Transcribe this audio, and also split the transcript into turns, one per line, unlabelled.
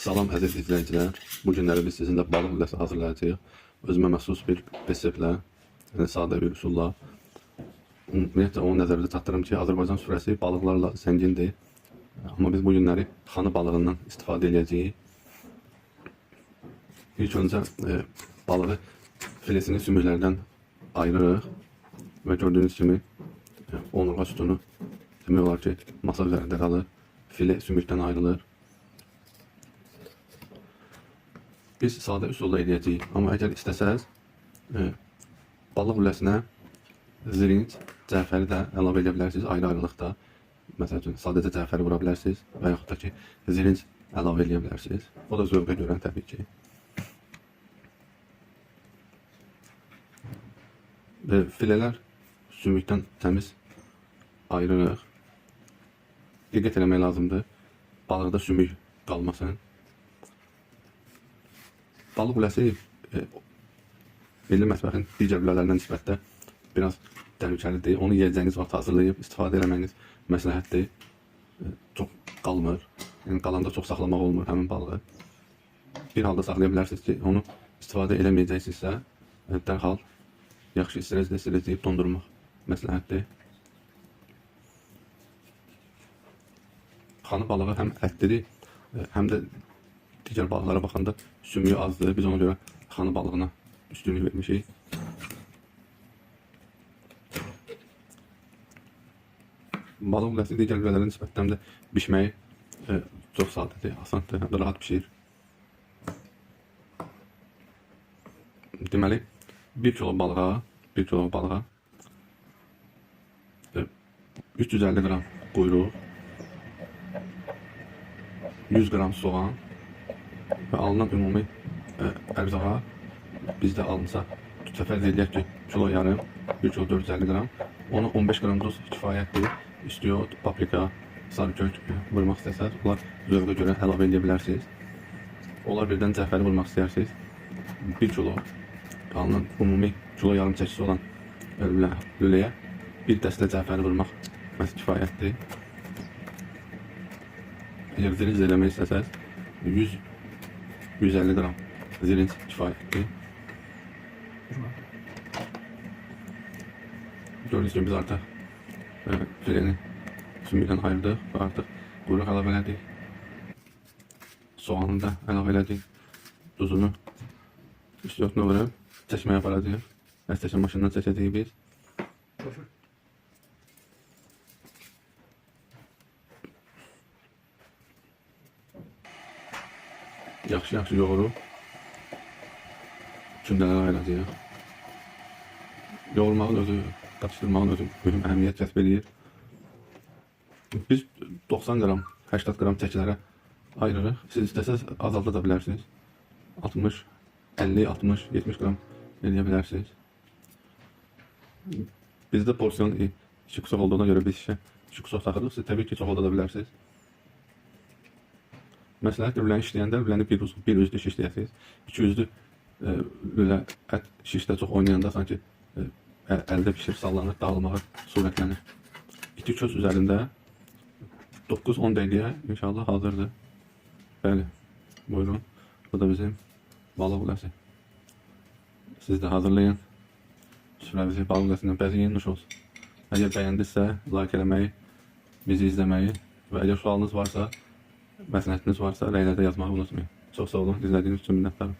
Salam əziz izləyicilər. Bu günləri biz sizinlə balıq lüləsi hazırlayacağıq. Özümə məxsus bir reseptlə, yəni sadə bir üsulla. Ümumiyyətlə onu nəzərdə çatdırım ki, Azərbaycan sürəsi balıqlarla zəngindir. Amma biz bu günləri xanı balığından istifadə edəcəyik. İlk öncə balığı filesini sümüklərdən ayırırıq və gördüyünüz kimi onurğa sütunu demək olar ki, masa üzərində qalır. File sümükdən ayrılır. Biz sadə üsulla edəcəyik. Amma əgər istəsəz, balıq lüləsinə zirinc, cəfəri də əlavə edə bilərsiniz ayrı-ayrılıqda. Məsəl üçün, sadəcə cəfəri vura bilərsiniz və yaxud da ki, zirinc əlavə edə bilərsiniz. O da zövqə görə təbii ki. Filelər sümükdən təmiz ayırırıq. Diqqət eləmək lazımdır. Balıqda sümük qalmasın. Balıq lüləsi milli mətbəxin digər lülələrdən nisbətdə biraz təhlükəlidir. Onu yeyəcəyiniz vaxt hazırlayıb istifadə eləməyiniz məsləhətdir. Çox qalmır. Yəni qalanda çox saxlamaq olmur həmin balığı. Bir halda saxlaya bilərsiniz ki, onu istifadə eləməyəcəksinizsə, dərhal yaxşı istirəcləyib dondurmaq məsləhətdir. Xanı balığı həm ətlidir, həm də digər balıqlara baxanda sümüyü azdır. Biz ona görə xanı balığına üstünlük vermişik. Balıq lüləsi digər lülələrə nisbətən də bişməyi çox sadədir, asandır, həm də rahat pişir. Deməli, 1 kilo balığa 350 qram quyruq, 100 qram soğan və alınan ümumi ərzağa bizdə alınsa, fərz edək ki, kilo yarım, 1 kilo 450 qram, ona 15 qram duz kifayətdir. İstiyor, paprika, sarı kök vurmaq istəsəz, onlar zövqə görə əlavə edə bilərsiniz. Onlar birdən cəfəri vurmaq istəyirsiniz. 1 kilo alınan ümumi kilo yarım çəkisi olan lüləyə bir dəstə cəfəri vurmaq kifayətdir. Əgər zirinc eləmək istəsəz, 100-150 qram zirinc kifayətdir. Gördüyünüz kimi biz artıq fileni sümükdən ayırdıq və artıq quyruq əlavə elədik. Soğanını da əlavə elədik. Duzunu üstünə vurub çəkməyə aparacağıq. Əstəşən maşından çəkəcəyik biz. Yaxşı yoğurub kündələrə ayıracağıq. Yoğurmağın özü, qatışdırmağın özü mühüm əhəmiyyət kəsb edir. Biz 90 qram, 80 qram çəkilərə ayırırıq. Siz istəsəz azalda da bilərsiniz. 60, 50, 60, 70 qram eləyə bilərsiniz. Bizdə porsiyon 2 qusaq olduğuna görə biz işə 2 qusaq taxırıq. Siz təbii ki, çox olda da bilərsiniz. Məsləhətdir, lüləni işləyəndə lüləni bir üzlü şişləyəsiniz. 2 üzlü lülə ət şişdə çox oynayanda sanki əldə pişir, sallanır, dağılmağa surətlənir. 2 köz üzərində 9-10 dəqiqəyə inşallah hazırdır. Bəli, buyurun. Bu da bizim balıq lüləsi. Siz də hazırlayın. Süfrənizi balıq lüləsindən bəzəyin, nuş olsun. Əgər bəyəndinizsə, like eləməyi, bizi izləməyi və əgər sualınız varsa, məsləhətiniz varsa, rəylərdə yazmağı unutmayın. Çox sağ olun, izlədiyiniz üçün minnətdarım.